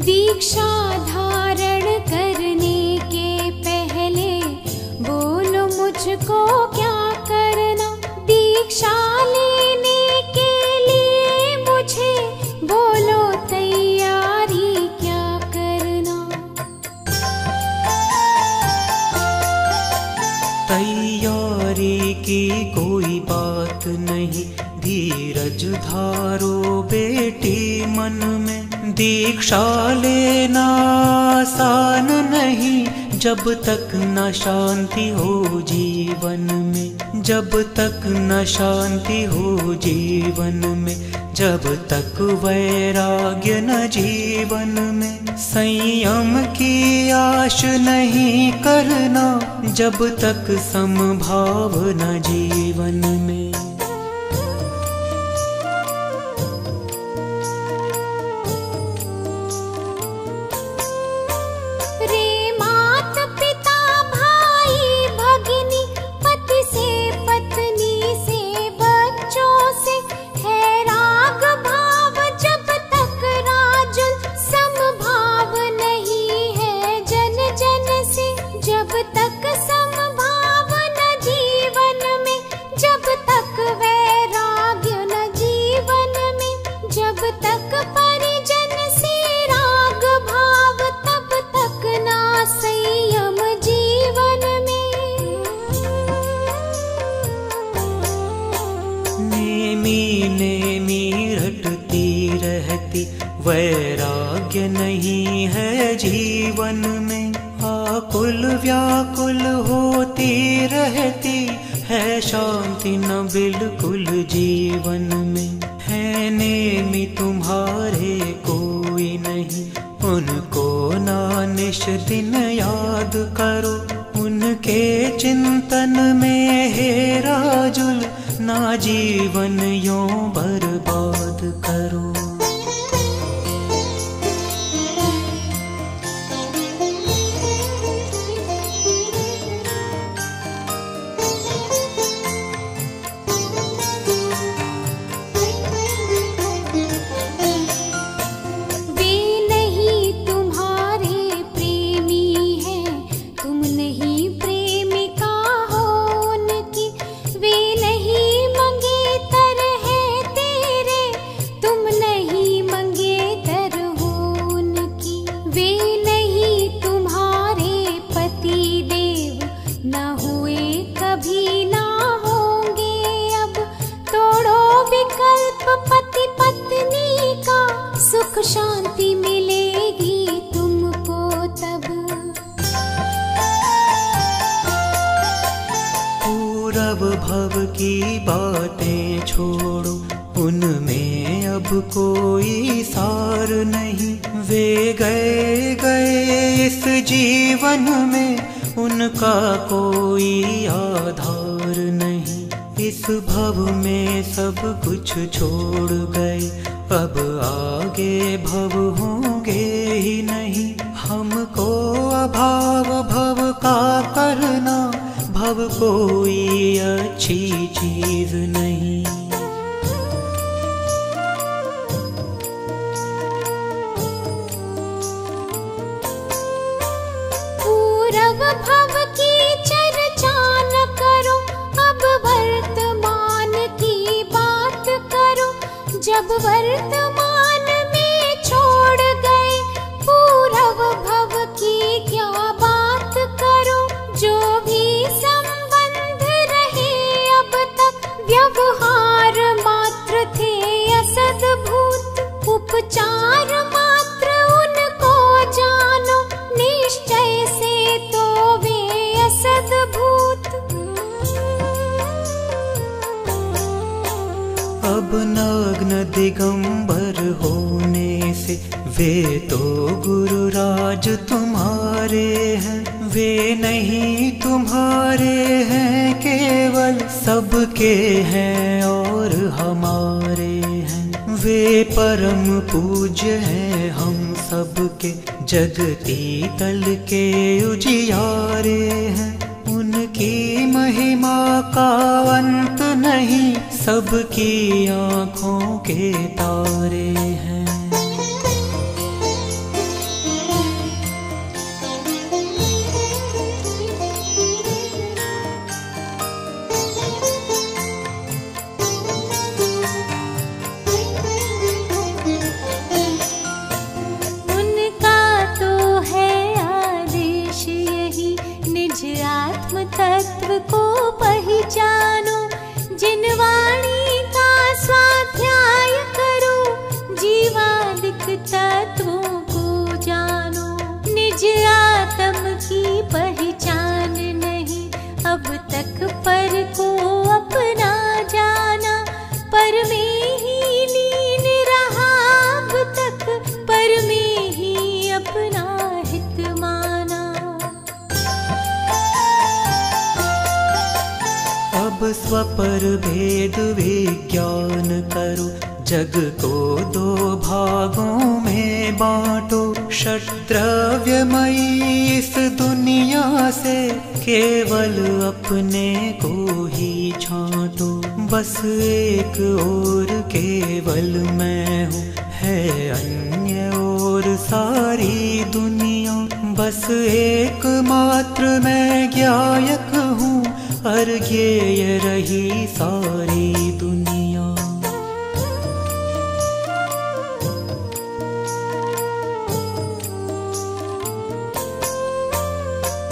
दीक्षा धारण करने के पहले बोलो मुझको क्या करना। दीक्षा लेने के लिए मुझे बोलो तैयारी क्या करना। तैयारी की कोई बात नहीं, धीरज धारो बेटी मन में। दीक्षा लेना आसान नहीं जब तक न शांति हो जीवन में। जब तक न शांति हो जीवन में, जब तक वैराग्य न जीवन में। संयम की आश नहीं करना जब तक समभाव न जीवन में। वैराग्य नहीं है जीवन में। आकुल व्याकुल होती रहती है, शांति न बिल्कुल जीवन में। है नेमी तुम्हारे कोई नहीं, उनको ना निश दिन याद करो। उनके चिंतन में है राजुल, ना जीवन यूं बर्बाद करो। सुख शांति मिलेगी तुमको तब। पूरब भव की बातें छोड़ो, उनमें अब कोई सार नहीं। वे गए गए इस जीवन में, उनका कोई आधार नहीं। इस भव में सब कुछ छोड़ गए, अब आगे भव होंगे ही नहीं। हमको अभाव भव का करना, भव कोई अच्छी चीज नहीं। पूरब भव की चर्चा न करो, अब वर्तमान की बात करो। जब वर्तमान में छोड़ गए, पूरब भव की क्या बात करो। जो भी संबंध रहे अब तक, व्यवहार मात्र थे असद्भूत। उपचार मात्र उनको जानो, निश्चय से तो वे असद्भूत। अब नग्न दिगंबर होने से, वे तो गुरुराज तुम्हारे हैं। वे नहीं तुम्हारे हैं केवल, सबके हैं और हमारे हैं। वे परम पूज्य हैं हम सबके, जगती तल के उजियारे हैं। उनकी महिमा का अंत नहीं, सबकी आँखों के तारे हैं। तत्वों को जानो। निज आत्म की पहचान नहीं अब तक पर को अपना जाना। पर में ही लीन रहा अब तक, पर में ही अपना हित माना। अब स्वपर भेद विज्ञान करो, जग को दो भागों में बांटो। षड्द्रव्यमयी इस दुनिया से केवल अपने को ही छांटो। बस एक और केवल मैं हूँ, है अन्य और सारी दुनिया। बस एक मात्र मैं ज्ञायक हूँ, अर्ज्ञेय रही सारी दुनिया।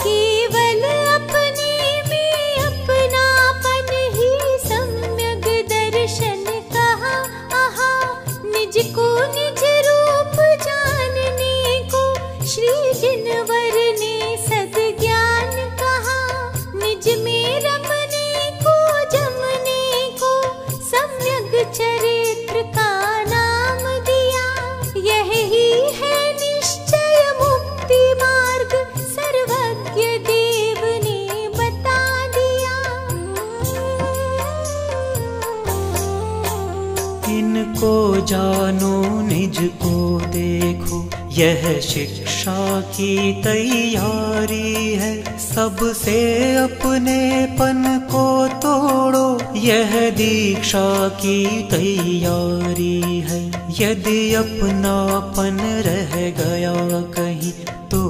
केवल अपने में अपनापन ही सम्यक दर्शन कहा। आहा, निज को निज रूप जानने को श्री जिनवर ने सद्ज्ञान कहा। निज में रमने को जमने को सम्यक चरित्र का नाम दिया। यही है निश्चय मुक्ति मार्ग, सर्वज्ञ देव ने बता दिया। इनको जानो निज को देखो, यह शिक्षा की तैयारी है। सबसे अपनेपन को तोड़ो, यह दीक्षा की तैयारी है। यदि अपनापन रह गया कहीं तो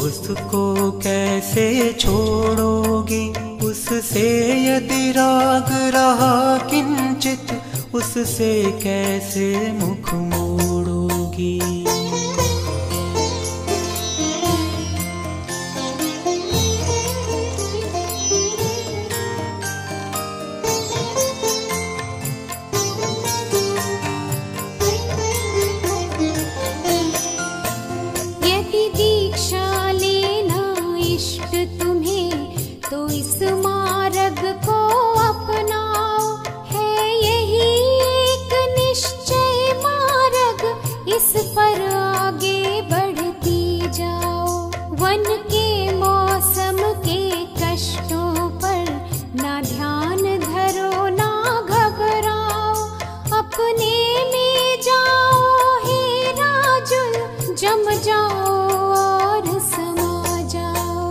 उसको कैसे छोड़ोगे। उससे यदि राग रहा किंचित, उससे कैसे मुख मोड़ोगी। यदि दीक्षा लेना इष्ट तुम्हें तो इस मार्ग को अपनाओ। है यही एक निश्चय मार्ग, इस पर आगे बढ़ती जाओ। वन के मौसम के कष्टों पर ना ध्यान धरो ना घबराओ। अपने में जाओ हे राजुल, जम जाओ और समा जाओ।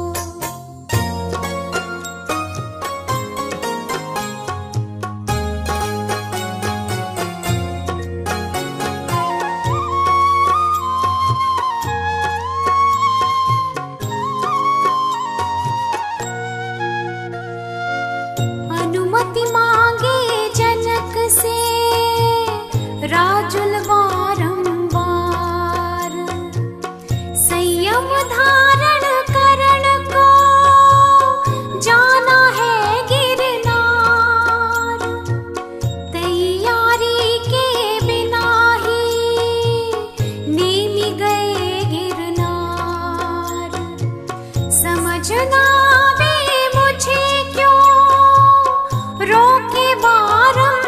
अनुमति मांगे जनक से राजुल बारंबार। संयम धारण करण को जाना है गिरनार। तैयारी के बिना ही नेमी गए गिरनार। समझना वे मुझे क्यों रोके बारंबार।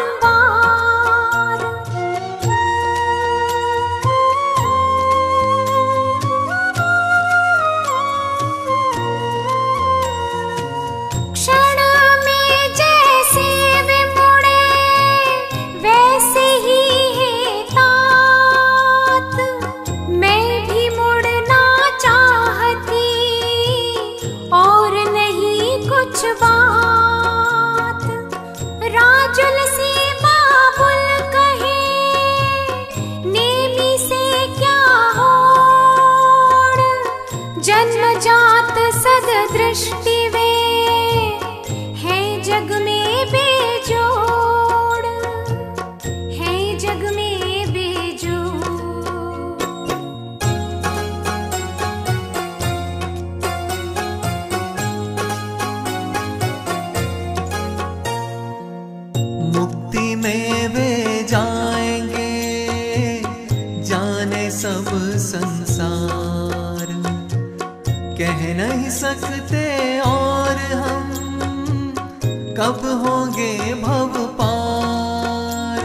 क्षण में जैसे वे मुड़े वैसे ही है तात। मैं भी मुड़ना चाहती और नहीं कुछ बात। राजुल से बाबुल कहे नेमी से क्या होड़। जन्म जात सद दृष्टि वे है जग में बेजोड़, है जग में बेजोड़। मुक्ति में वे जाएंगे जाने सब संसार। कह नहीं सकते और हम कब होंगे भव पार।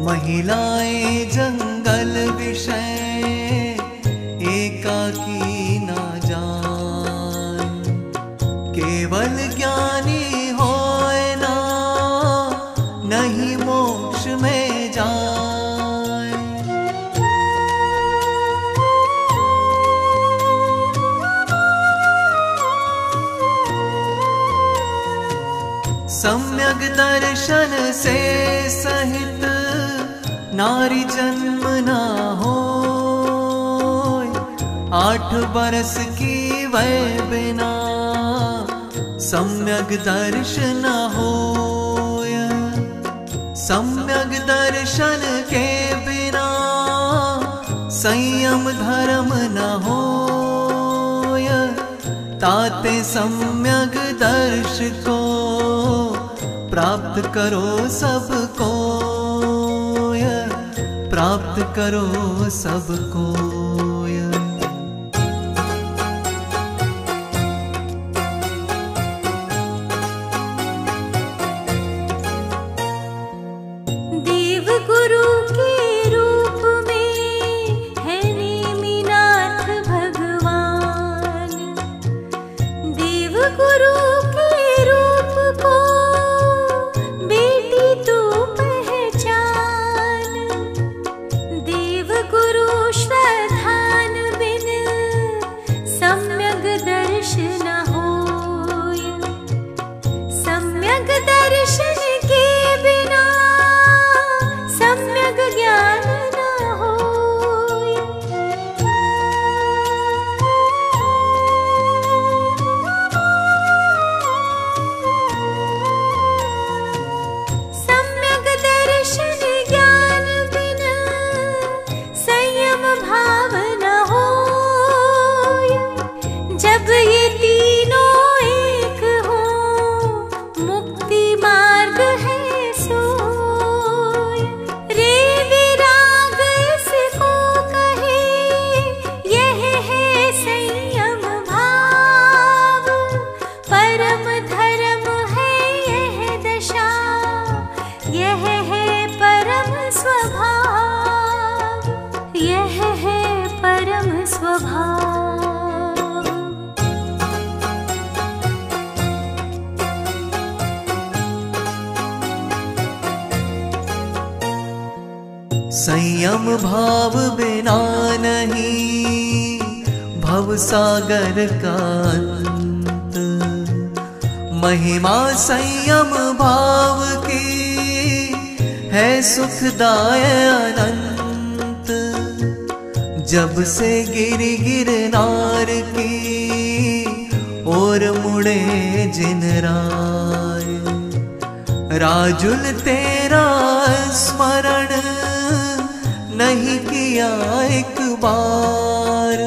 महिलाएं जंगल विषय एकाकी ना जान। केवल ज्ञानी होए ना नहीं मोक्ष में जाए। सम्यक दर्शन से सहित नारी जन्म ना हो। 8 बरस की वय बिना सम्यक दर्शन हो। सम्यक दर्शन के बिना संयम धर्म न हो। ताते सम्यक दर्श को प्राप्त करो सबको। प्राप्त करो सबको। संयम भाव बिना नहीं भव सागर का अंत। महिमा संयम भाव की है सुखदाय अनंत। जब से गिरनार की और मुड़े जिन राय। राजुल तेरा स्मरण नहीं किया एक बार।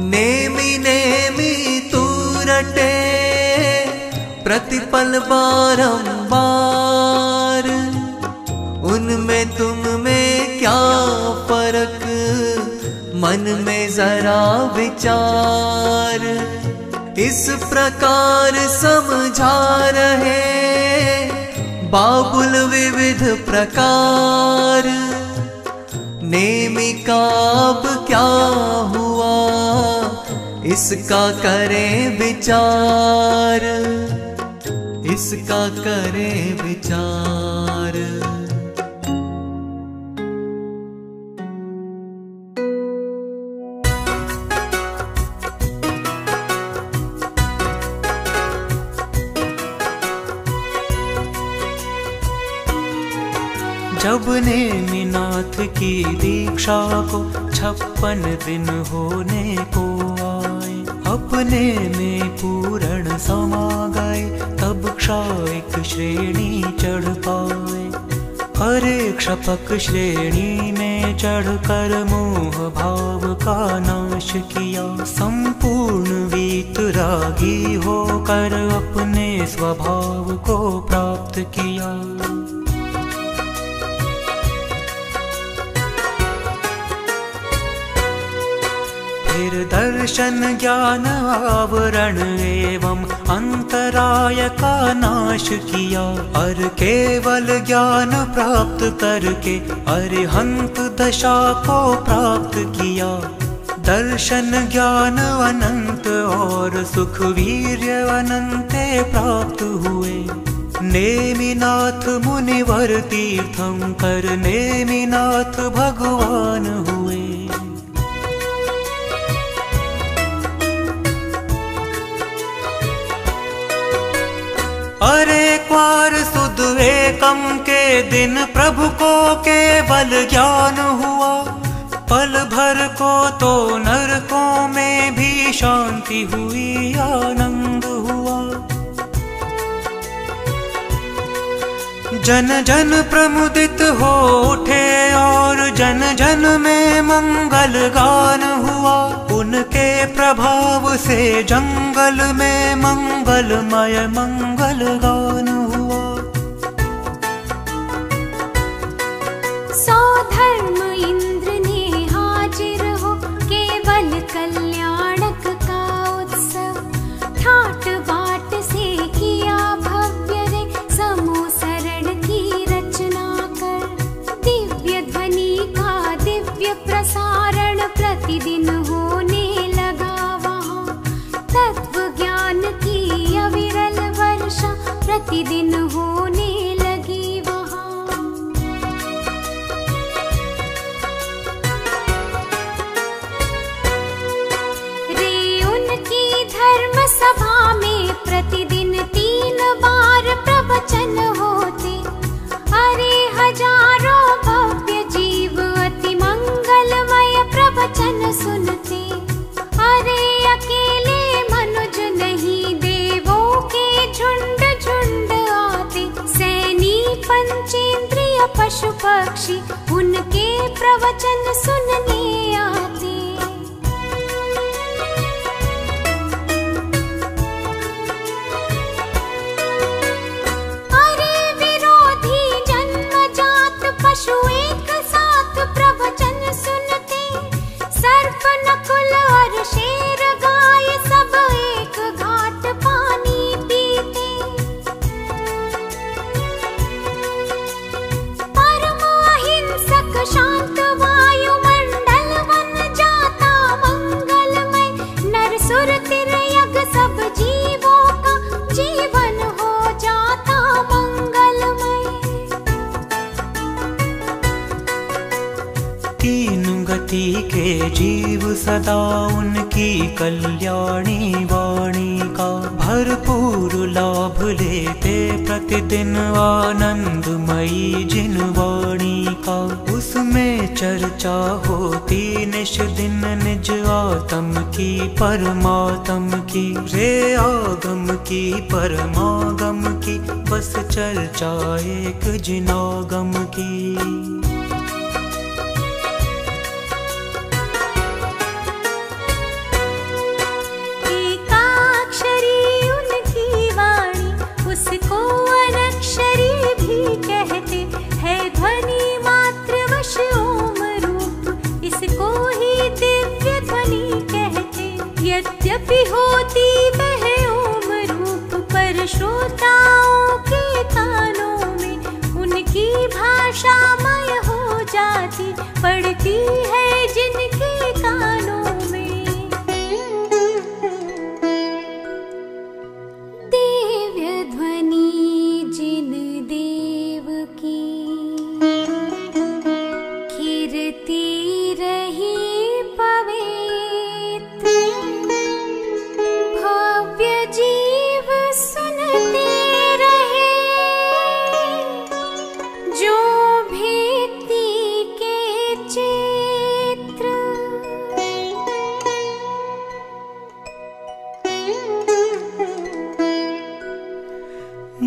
नेमी नेमी तू रटे प्रतिपल बारंबार। उनमें तुम में क्या फर्क मन में जरा विचार। इस प्रकार समझा रहे बाबुल विविध प्रकार। नेमी का अब क्या हुआ इसका करें विचार। इसका करें विचार। जब नेमिनाथ की दीक्षा को 56 दिन होने को आए। अपने में पूर्ण समा गए तब क्षायिक श्रेणी चढ़ पाए। हरे क्षपक श्रेणी में चढ़कर मोह भाव का नाश किया। संपूर्ण वीतरागी होकर अपने स्वभाव को प्राप्त किया। फिर दर्शन ज्ञान आवरण एवं अंतराय का नाश किया और केवल ज्ञान प्राप्त करके अरिहंत दशा को प्राप्त किया। दर्शन ज्ञान अनंत और सुख वीर्य अनंते प्राप्त हुए। नेमिनाथ मुनिवर तीर्थंकर नेमिनाथ भगवान हुए। अरे क्वार सुद एकम के दिन प्रभु को केवल ज्ञान हुआ। पल भर को तो नरकों में भी शांति हुई, आनंद हुआ। जन जन प्रमुदित हो उठे और जन जन में मंगल गान हुआ। उनके प्रभाव से जंगल में मंगलमय मंगल गान हुआ। सौ धर्म इंद्र ने हाजिर हो, केवल कल्याणक का उत्सव। ठाट बाट से किया भव्य रे समूह शरण की रचना कर। दिव्य ध्वनि का दिव्य प्रसारण प्रतिदिन होने लगा वहाँ। तत्व ज्ञान की अविरल वर्षा प्रतिदिन होने लगी वहाँ। रे उनकी धर्म सभा में प्रतिदिन 3 बार प्रवचन होते। अरे हजारों भव्य जीव अति मंगलमय प्रवचन सुनते। अरे अकेले मनुज नहीं, देवों के झुंड झुंड आते। सैनी पंचेंद्रिय पशु पक्षी उनके प्रवचन सुनने आते। अरे विरोधी जन्मजात पशु एक साथ प्रवचन सुनते। सर्प नकुल और शेर गाय सब एक घाट पानी पीते। परम अहिंसक शांत वायुमंडल वन जाता मंगलमय। नर सुर तिर्यक सब जीवों का जीवन हो जाता मंगलमय। तीन गति के जीव सदा उनकी कल्याणी वाणी का भरपूर लाभ लेते। प्रतिदिन आनंदमयी जिन वाणी का उसमें चर्चा होती निश दिन। निज आत्म की परमात्म की रे आगम की परमागम की बस चर्चा एक जिनागम की। यद्यपि होती वह ओम रूप, पर श्रोताओं के कानों में उनकी भाषा मय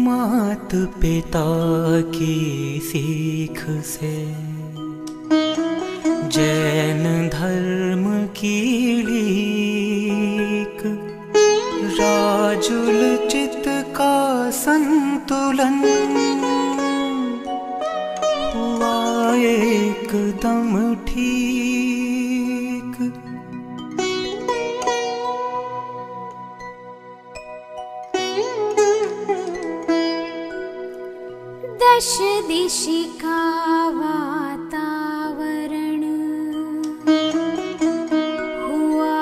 मात पिता की सीख से जैन धर्म की लीक, राजुल चित्त का संतुलन हुआ एकदम ठीक। दश दिशि का वातावरण हुआ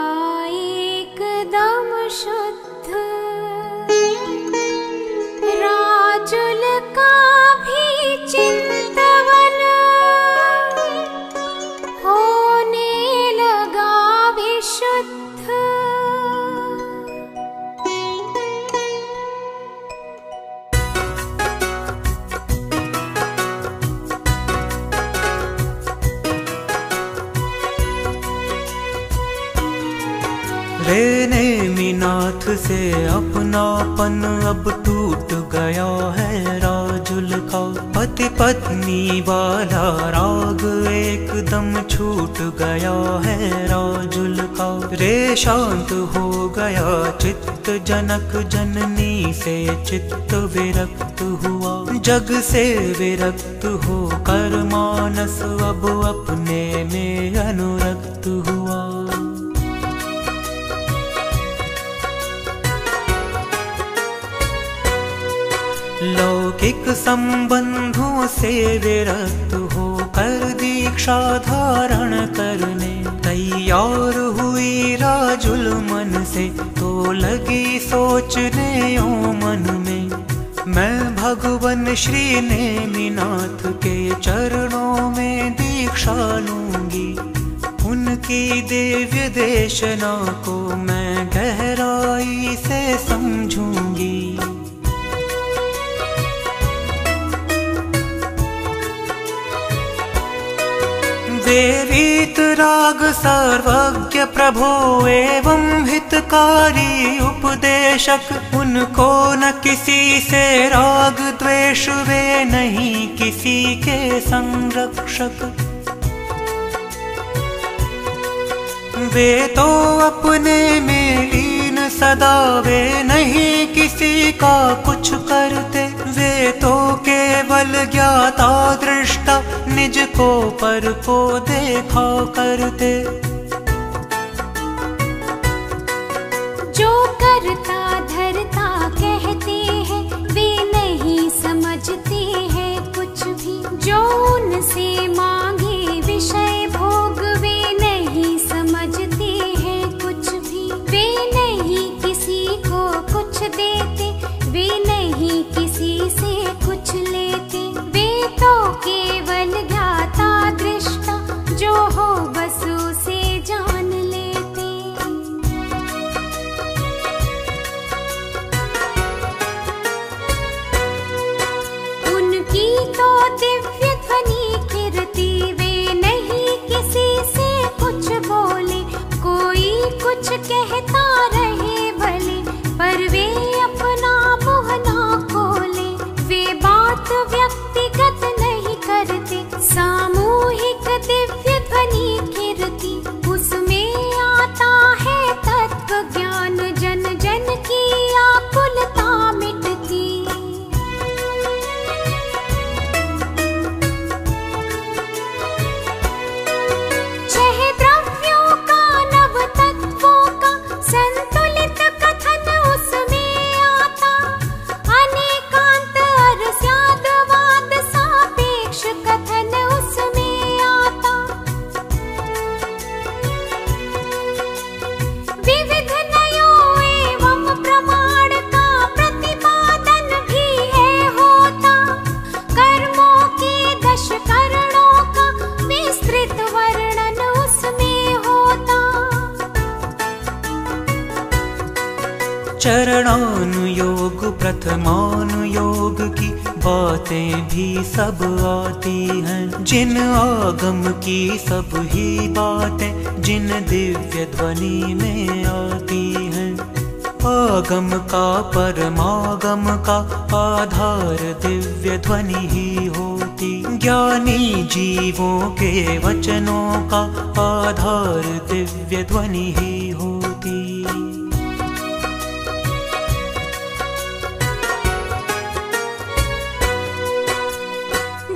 एकदम शुद्ध, राजुल का भी चिंतवन होने लगा विशुद्ध। नेमिनाथ से अपनापन अब टूट गया है राजुल का, पति पत्नी वाला राग एकदम छूट गया है राजुल का। रे शांत हो गया चित्त जनक जननी से चित्त विरक्त हुआ, जग से विरक्त हो कर मानस अब अपने में अनुरक्त हुआ। लौकिक संबंधों से विरक्त होकर दीक्षा धारण करने तैयार हुई राजुल मन से, तो लगी सोचने ओ मन में मैं भगवन श्री नेमिनाथ के चरणों में दीक्षा लूंगी। उनकी दिव्य देशना को मैं गहराई से समझूंगी। वे वीतराग सर्वज्ञ प्रभो एवं हितकारी उपदेशक, उनको न किसी से राग द्वेष, वे नहीं किसी के संरक्षक। वे तो अपने में लीन सदा, वे नहीं किसी का कुछ करते, वे तो केवल ज्ञाता दृष्टा निज को पर को देखा करते। जो करता धरता कहते हैं वे नहीं समझते हैं कुछ भी, जो उनसे मांगे विषय भोग वे नहीं समझते हैं कुछ भी। वे नहीं किसी को कुछ देते, वे नहीं किसी से कुछ लेते, वे तो केवल ज्ञाता दृष्टा जो हो बस उसे जान लेते। उनकी तो दिव्य ध्वनि कीर्ति, वे नहीं किसी से कुछ बोले, कोई कुछ कहता रहे भले पर वे अपना मुँह ना खोले। वे बात व्यक्तिगत नहीं करते, सामूहिक दिव्य ध्वनि कीर्ति, उसमें आता है तत्व ज्ञान, जन जन की आकुलता मिटती। छह द्रव्यों का नव तत्वों का संतुलित कथन उसमें आता, अनेकांत अरस्यादवाद सापेक्ष कथन उसमें आता। विविध नयों एवं प्रमाण का प्रतिपादन भी है होता, कर्मों के 10 करणों का विस्तृत वर्णन उसमें होता। चरणानुयोग प्रथमानुयोग की बातें भी सब आती हैं, जिन आगम की सब ही बातें जिन दिव्य ध्वनि में आती हैं। आगम का परमागम का आधार दिव्य ध्वनि ही होती। ज्ञानी जीवों के वचनों का आधार दिव्य ध्वनि ही होती।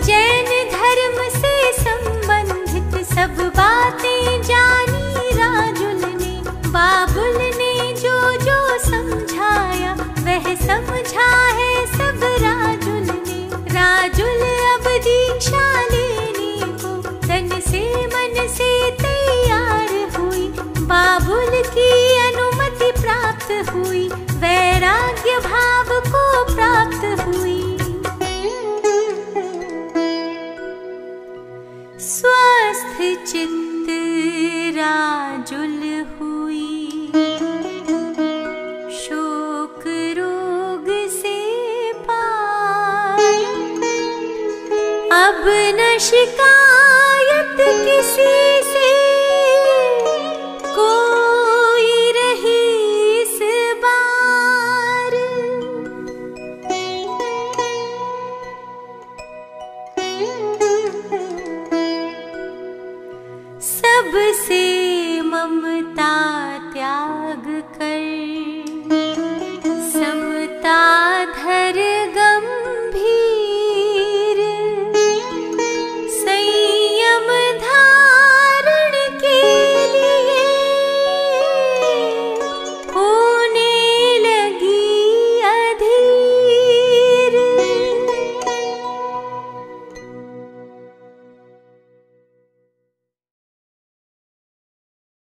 जैन धर्म से संबंधित सब बातें जानी राजुल ने। बाबुल ने जो जो समझाया वह समझा है सब राजुल ने। राजुल अब दीक्षा लेने को तन से मन से तैयार हुई। बाबुल की अनुमति प्राप्त हुई, वैराग्य भाव को प्राप्त हुई। स्वस्थ चित्त राजुल हुई, शोक रोग से पार। अब न शिकायत